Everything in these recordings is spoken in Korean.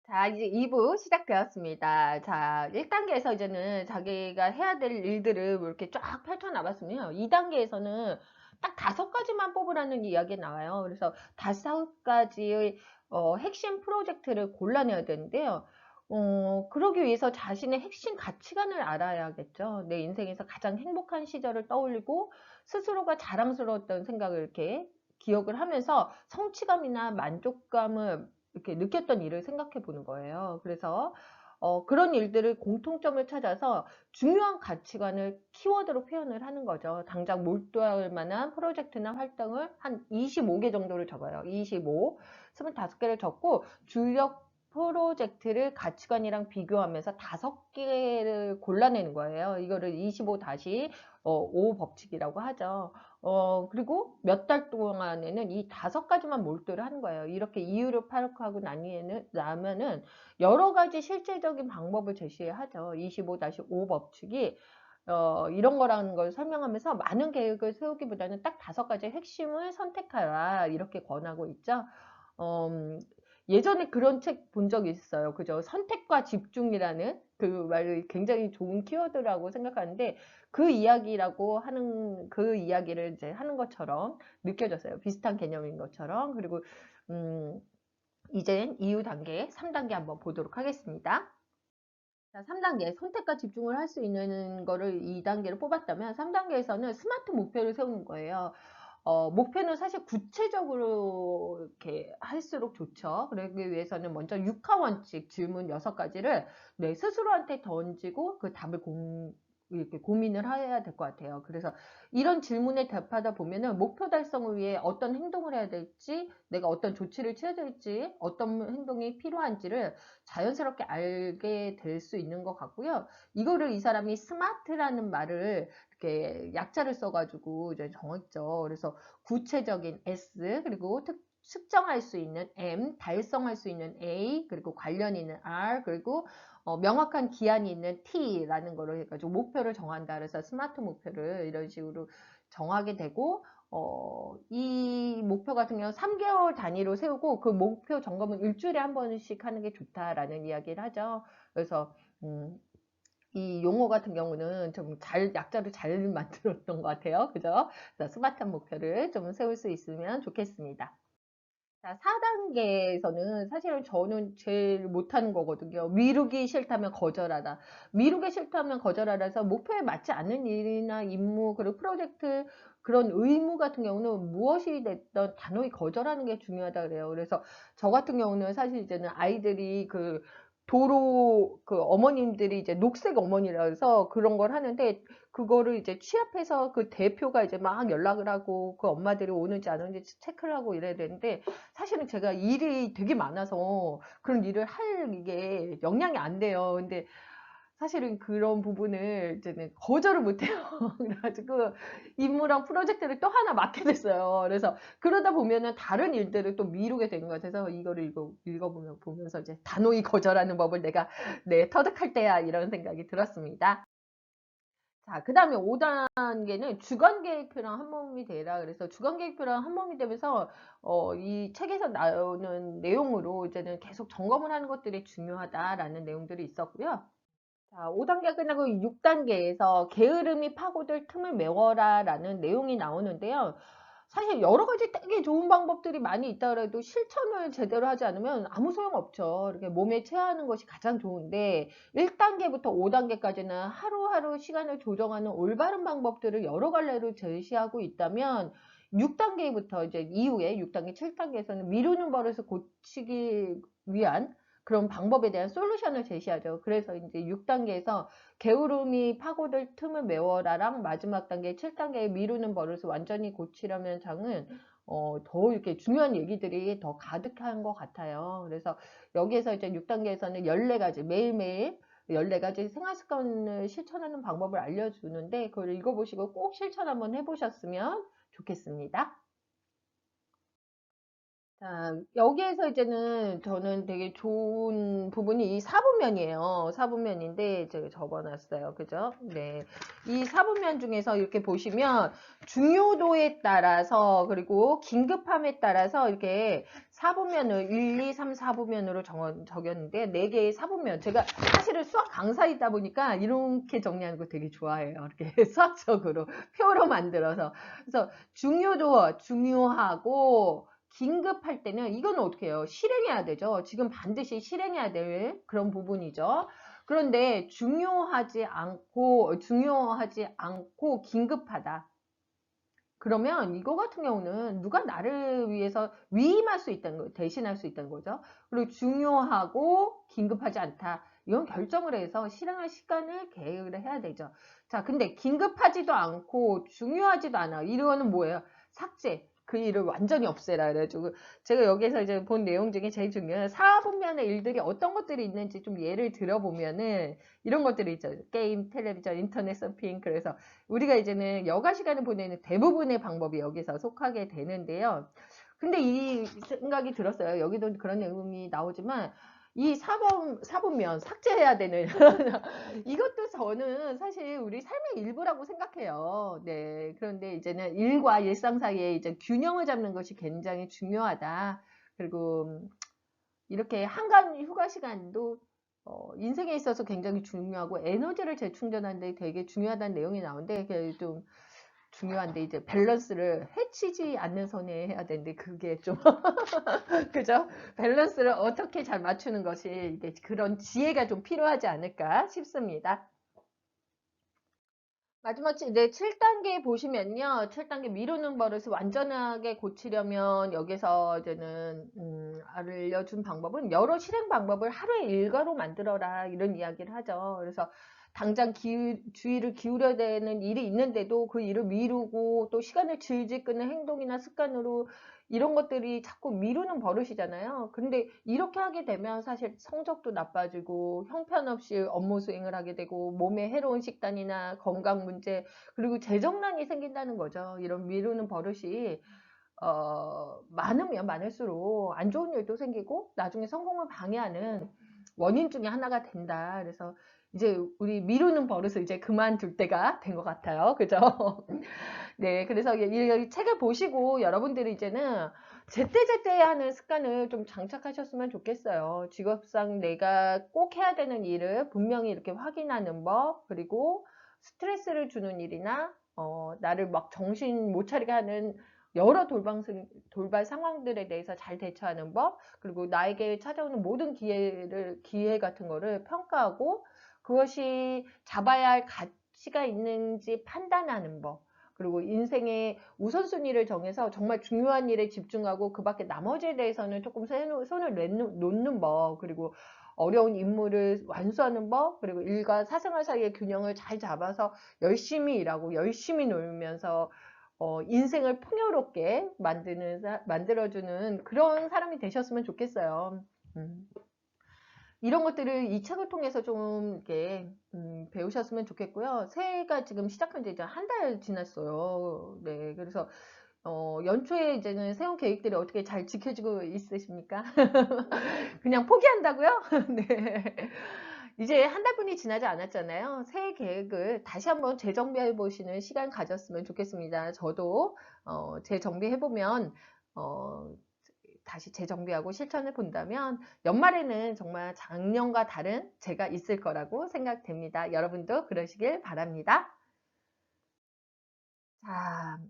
자, 이제 2부 시작되었습니다. 자, 1단계에서 이제는 자기가 해야 될 일들을 뭐 이렇게 쫙 펼쳐나갔으면 2단계에서는 딱 5가지만 뽑으라는 이야기가 나와요. 그래서 5가지의 핵심 프로젝트를 골라내야 되는데요. 그러기 위해서 자신의 핵심 가치관을 알아야겠죠. 내 인생에서 가장 행복한 시절을 떠올리고 스스로가 자랑스러웠던 생각을 이렇게 기억을 하면서 성취감이나 만족감을 이렇게 느꼈던 일을 생각해 보는 거예요. 그래서 그런 일들을 공통점을 찾아서 중요한 가치관을 키워드로 표현을 하는 거죠. 당장 몰두할 만한 프로젝트나 활동을 한 25개 정도를 적어요. 25, 25개를 적고 주력 프로젝트를 가치관이랑 비교하면서 5개를 골라내는 거예요. 이거를 25-5 법칙이라고 하죠. 그리고 몇 달 동안에는 이 5가지만 몰두를 하는 거예요. 이렇게 이유를 파악하고 나면은 여러 가지 실제적인 방법을 제시하죠. 25-5 법칙이 이런 거라는 걸 설명하면서 많은 계획을 세우기보다는 딱 5가지 핵심을 선택하라 이렇게 권하고 있죠. 음, 예전에 그런 책 본 적이 있어요. 그죠? 선택과 집중이라는 그 말이 굉장히 좋은 키워드라고 생각하는데 그 이야기라고 하는 그 이야기를 이제 하는 것처럼 느껴졌어요. 비슷한 개념인 것처럼. 그리고 이제 이후 단계 3단계 한번 보도록 하겠습니다. 자, 3단계 선택과 집중을 할 수 있는 거를 2단계로 뽑았다면 3단계에서는 스마트 목표를 세우는 거예요. 목표는 사실 구체적으로 이렇게 할수록 좋죠. 그러기 위해서는 먼저 육하 원칙 질문 6가지를 내 스스로한테 던지고 그 답을 이렇게 고민을 해야 될 것 같아요. 그래서 이런 질문에 답하다 보면은 목표 달성을 위해 어떤 행동을 해야 될지, 내가 어떤 조치를 취해야 될지, 어떤 행동이 필요한지를 자연스럽게 알게 될 수 있는 것 같고요. 이거를 이 사람이 스마트라는 말을 이렇게 약자를 써가지고 이제 정했죠. 그래서 구체적인 S, 그리고 측정할 수 있는 M, 달성할 수 있는 A, 그리고 관련 있는 R, 그리고 명확한 기한이 있는 T라는 거로 해가지고 목표를 정한다. 그래서 스마트 목표를 이런 식으로 정하게 되고, 이 목표 같은 경우는 3개월 단위로 세우고 그 목표 점검은 일주일에 한 번씩 하는 게 좋다라는 이야기를 하죠. 그래서, 이 용어 같은 경우는 좀 약자를 잘 만들었던 것 같아요. 그죠? 그래서 스마트한 목표를 좀 세울 수 있으면 좋겠습니다. 자, 4단계에서는 사실은 저는 제일 못하는 거거든요. 미루기 싫다면 거절하다. 미루기 싫다면 거절하라서 목표에 맞지 않는 일이나 임무, 그리고 프로젝트, 그런 의무 같은 경우는 무엇이 됐든 단호히 거절하는 게 중요하다 그래요. 그래서 저 같은 경우는 사실 이제는 아이들이 그 도로 그 어머님들이 이제 녹색 어머니라 해서 그런 걸 하는데 그거를 이제 취합해서 그 대표가 이제 막 연락을 하고 그 엄마들이 오는지 안 오는지 체크를 하고 이래야 되는데 사실은 제가 일이 되게 많아서 그런 일을 할 이게 역량이 안 돼요. 근데 사실은 그런 부분을 이제는 거절을 못해요. 그래가지고 임무랑 프로젝트를 또 하나 맡게 됐어요. 그래서 그러다 보면은 다른 일들을 또 미루게 되는 것 같아서 이거를 보면서 이제 단호히 거절하는 법을 내가 네, 터득할 때야 이런 생각이 들었습니다. 자, 그 다음에 5단계는 주간 계획표랑 한 몸이 되라. 그래서 주간 계획표랑 한 몸이 되면서, 이 책에서 나오는 내용으로 이제는 계속 점검을 하는 것들이 중요하다라는 내용들이 있었고요. 자, 5단계 끝나고 6단계에서 게으름이 파고들 틈을 메워라 라는 내용이 나오는데요. 사실 여러 가지 되게 좋은 방법들이 많이 있다 그래도 실천을 제대로 하지 않으면 아무 소용없죠. 이렇게 몸에 체화하는 것이 가장 좋은데 1단계부터 5단계까지는 하루하루 시간을 조정하는 올바른 방법들을 여러 갈래로 제시하고 있다면 6단계부터 이제 이후에 6단계, 7단계에서는 미루는 버릇을 고치기 위한 그런 방법에 대한 솔루션을 제시하죠. 그래서 이제 6단계에서 게으름이 파고들 틈을 메워라랑 마지막 단계 7단계에 미루는 버릇을 완전히 고치려면 장은 더 이렇게 중요한 얘기들이 더 가득한 것 같아요. 그래서 여기에서 이제 6단계에서는 14가지 매일매일 14가지 생활습관을 실천하는 방법을 알려주는데 그걸 읽어보시고 꼭 실천 한번 해보셨으면 좋겠습니다. 자, 여기에서 이제는 저는 되게 좋은 부분이 이 사분면이에요. 사분면인데 제가 접어놨어요. 그죠? 네. 이 사분면 중에서 이렇게 보시면 중요도에 따라서 그리고 긴급함에 따라서 이렇게 4분면을 1, 2, 3, 4분면으로 적였는데 4개의 4분면. 제가 사실은 수학 강사이다 보니까 이렇게 정리하는 거 되게 좋아해요. 이렇게 수학적으로 표로 만들어서. 그래서 중요하고 긴급할 때는 이건 어떻게 해요? 실행해야 되죠. 지금 반드시 실행해야 될 그런 부분이죠. 그런데 중요하지 않고 긴급하다. 그러면 이거 같은 경우는 누가 나를 위해서 위임할 수 있다는 거, 대신할 수 있다는 거죠. 그리고 중요하고 긴급하지 않다. 이건 결정을 해서 실행할 시간을 계획을 해야 되죠. 자, 근데 긴급하지도 않고 중요하지도 않아. 이거는 뭐예요? 삭제. 그 일을 완전히 없애라. 그래가지고 제가 여기서 이제 본 내용 중에 제일 중요한 4분면의 일들이 어떤 것들이 있는지 좀 예를 들어보면은 이런 것들이 있죠. 게임, 텔레비전, 인터넷 서핑. 그래서 우리가 이제는 여가 시간을 보내는 대부분의 방법이 여기서 속하게 되는데요. 근데 이 생각이 들었어요. 여기도 그런 내용이 나오지만 이 사분면 삭제해야 되는 이것도 저는 사실 우리 삶의 일부라고 생각해요. 네. 그런데 이제는 일과 일상 사이에 이제 균형을 잡는 것이 굉장히 중요하다. 그리고 이렇게 한간 휴가 시간도 인생에 있어서 굉장히 중요하고 에너지를 재충전하는 데 되게 중요하다는 내용이 나오는데 그게 좀 중요한데 이제 밸런스를 해치지 않는 선에 해야 되는데 그게 좀 그죠? 밸런스를 어떻게 잘 맞추는 것이 이게 그런 지혜가 좀 필요하지 않을까 싶습니다. 마지막 이제 7단계 보시면요. 7단계 미루는 버릇을 완전하게 고치려면 여기서 이제는 알려준 방법은 여러 실행 방법을 하루의 일과로 만들어라 이런 이야기를 하죠. 그래서 당장 주의를 기울여야 되는 일이 있는데도 그 일을 미루고 또 시간을 질질 끄는 행동이나 습관으로 이런 것들이 자꾸 미루는 버릇이잖아요. 근데 이렇게 하게 되면 사실 성적도 나빠지고 형편없이 업무 수행을 하게 되고 몸에 해로운 식단이나 건강 문제 그리고 재정난이 생긴다는 거죠. 이런 미루는 버릇이 많으면 많을수록 안 좋은 일도 생기고 나중에 성공을 방해하는 원인 중에 하나가 된다. 그래서 이제 우리 미루는 버릇을 이제 그만둘 때가 된 것 같아요. 그죠? 네, 그래서 이 책을 보시고 여러분들이 이제는 제때제때 하는 습관을 좀 장착하셨으면 좋겠어요. 직업상 내가 꼭 해야 되는 일을 분명히 이렇게 확인하는 법, 그리고 스트레스를 주는 일이나, 나를 막 정신 못 차리게 하는 여러 돌발 상황들에 대해서 잘 대처하는 법, 그리고 나에게 찾아오는 모든 기회 같은 거를 평가하고 그것이 잡아야 할 가치가 있는지 판단하는 법, 그리고 인생의 우선순위를 정해서 정말 중요한 일에 집중하고 그 밖에 나머지에 대해서는 조금 손을 놓는 법, 그리고 어려운 임무를 완수하는 법, 그리고 일과 사생활 사이의 균형을 잘 잡아서 열심히 일하고 열심히 놀면서 인생을 풍요롭게 만들어주는 그런 사람이 되셨으면 좋겠어요. 음. 이런 것들을 이 책을 통해서 좀 이렇게 배우셨으면 좋겠고요. 새해가 지금 시작한 지 이제 한 달 지났어요. 네, 그래서 연초에 이제는 세운 계획들이 어떻게 잘 지켜지고 있으십니까? 그냥 포기한다고요? 네. 이제 한 달뿐이 지나지 않았잖아요. 새해 계획을 다시 한번 재정비해 보시는 시간 가졌으면 좋겠습니다. 저도 재정비해 보면 다시 재정비하고 실천을 본다면 연말에는 정말 작년과 다른 제가 있을 거라고 생각됩니다. 여러분도 그러시길 바랍니다. 자,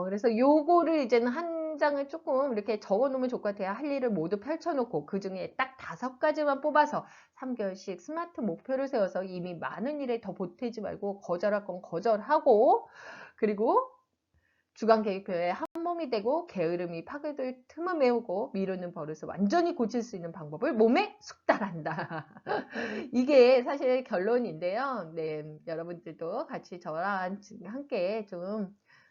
그래서 요거를 이제는 한 장을 조금 이렇게 적어 놓으면 좋을 것 같아요. 할 일을 모두 펼쳐놓고 그 중에 딱 5가지만 뽑아서 3개월씩 스마트 목표를 세워서 이미 많은 일에 더 보태지 말고 거절할 건 거절하고 그리고 주간 계획표에 한 몸이 되고 게으름이 파괴될 틈을 메우고 미루는 버릇을 완전히 고칠 수 있는 방법을 몸에 숙달한다. 이게 사실 결론인데요. 네, 여러분들도 같이 저랑 함께 좀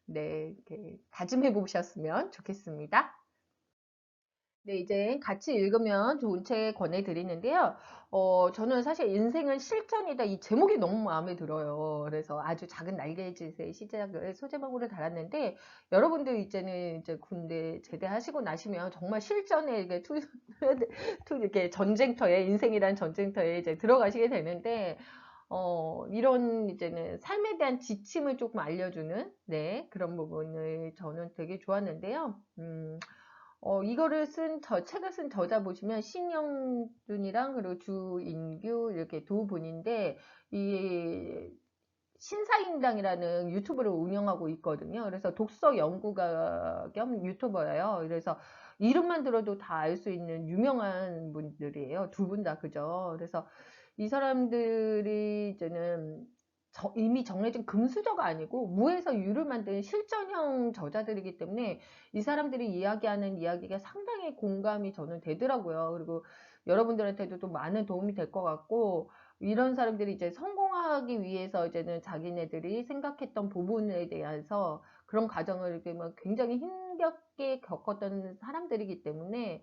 네, 이렇게 다짐해 보셨으면 좋겠습니다. 네, 이제 같이 읽으면 좋은 책 권해드리는데요. 저는 사실 인생은 실전이다. 이 제목이 너무 마음에 들어요. 그래서 아주 작은 날개짓의 시작을 소제목으로 달았는데, 여러분들 이제는 이제 군대 제대하시고 나시면 정말 실전에 이게 이렇게 전쟁터에, 인생이란 전쟁터에 이제 들어가시게 되는데, 이런 이제는 삶에 대한 지침을 조금 알려주는, 네, 그런 부분을 저는 되게 좋았는데요. 이거를 책을 쓴 저자 보시면 신영준이랑 그리고 주인규 이렇게 두 분인데, 이 신사임당이라는 유튜브를 운영하고 있거든요. 그래서 독서 연구가 겸 유튜버예요. 그래서 이름만 들어도 다 알 수 있는 유명한 분들이에요. 두 분 다, 그죠? 그래서 이 사람들이 이제는 이미 정해진 금수저가 아니고 무에서 유를 만든 실전형 저자들이기 때문에 이 사람들이 이야기하는 이야기가 상당히 공감이 저는 되더라고요. 그리고 여러분들한테도 또 많은 도움이 될 것 같고, 이런 사람들이 이제 성공하기 위해서 이제는 자기네들이 생각했던 부분에 대해서 그런 과정을 이렇게 막 굉장히 힘겹게 겪었던 사람들이기 때문에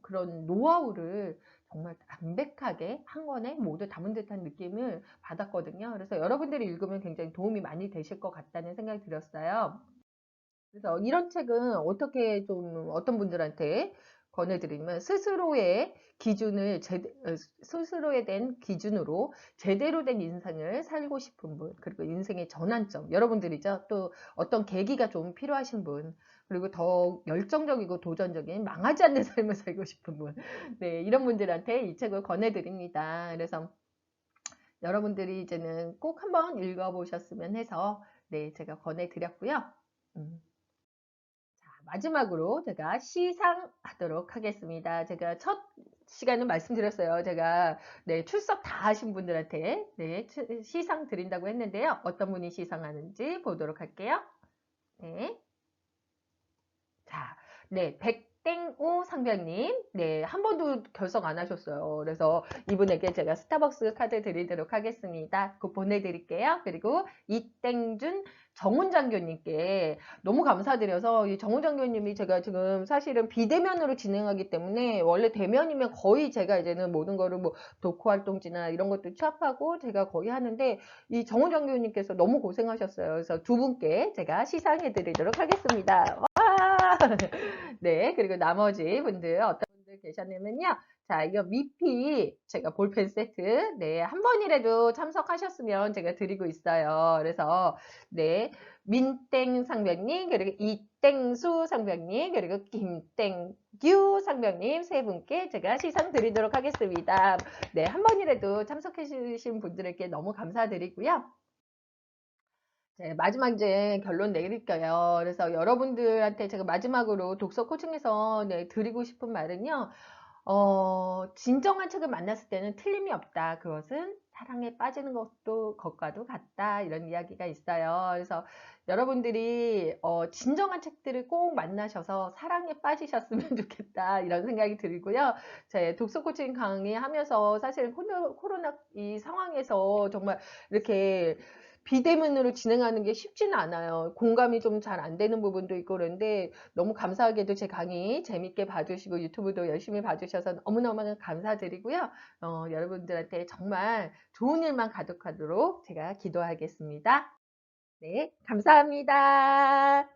그런 노하우를 정말 담백하게 한 권에 모두 담은 듯한 느낌을 받았거든요. 그래서 여러분들이 읽으면 굉장히 도움이 많이 되실 것 같다는 생각이 들었어요. 그래서 이런 책은 어떻게 좀 어떤 분들한테 권해드리면, 스스로에 대한 기준으로 제대로 된 인생을 살고 싶은 분, 그리고 인생의 전환점, 여러분들이죠. 또 어떤 계기가 좀 필요하신 분, 그리고 더 열정적이고 도전적인 망하지 않는 삶을 살고 싶은 분, 네, 이런 분들한테 이 책을 권해드립니다. 그래서 여러분들이 이제는 꼭 한번 읽어보셨으면 해서, 네, 제가 권해드렸고요. 마지막으로 제가 시상하도록 하겠습니다. 제가 첫 시간은 말씀드렸어요. 제가 네, 출석 다 하신 분들한테 네, 시상 드린다고 했는데요. 어떤 분이 시상하는지 보도록 할게요. 네. 자, 네, 백땡우 상병님, 네, 한 번도 결석 안 하셨어요. 그래서 이분에게 제가 스타벅스 카드 드리도록 하겠습니다. 곧 보내드릴게요. 그리고 이땡준 정훈 장교님께 너무 감사드려서, 이 정훈 장교님이 제가 지금 사실은 비대면으로 진행하기 때문에, 원래 대면이면 거의 제가 이제는 모든 거를 뭐 독후 활동지나 이런 것도 취합하고 제가 거의 하는데, 이 정훈 장교님께서 너무 고생하셨어요. 그래서 두 분께 제가 시상해 드리도록 하겠습니다. 네, 그리고 나머지 분들, 어떤 분들 계셨냐면요. 자, 이거 미피, 제가 볼펜 세트, 네, 한 번이라도 참석하셨으면 제가 드리고 있어요. 그래서, 네, 민땡 상병님, 그리고 이땡수 상병님, 그리고 김땡규 상병님 세 분께 제가 시상 드리도록 하겠습니다. 네, 한 번이라도 참석해 주신 분들에게 너무 감사드리고요. 네, 마지막 이제 결론 내릴게요. 그래서 여러분들한테 제가 마지막으로 독서 코칭에서 네, 드리고 싶은 말은요. 진정한 책을 만났을 때는 틀림이 없다. 그것은 사랑에 빠지는 것과도 같다. 이런 이야기가 있어요. 그래서 여러분들이 진정한 책들을 꼭 만나셔서 사랑에 빠지셨으면 좋겠다. 이런 생각이 들고요. 제 독서 코칭 강의하면서 사실 코로나 이 상황에서 정말 이렇게 비대면으로 진행하는 게 쉽지는 않아요. 공감이 좀 잘 안 되는 부분도 있고 그런데, 너무 감사하게도 제 강의 재밌게 봐주시고 유튜브도 열심히 봐주셔서 너무너무 감사드리고요. 여러분들한테 정말 좋은 일만 가득하도록 제가 기도하겠습니다. 네, 감사합니다.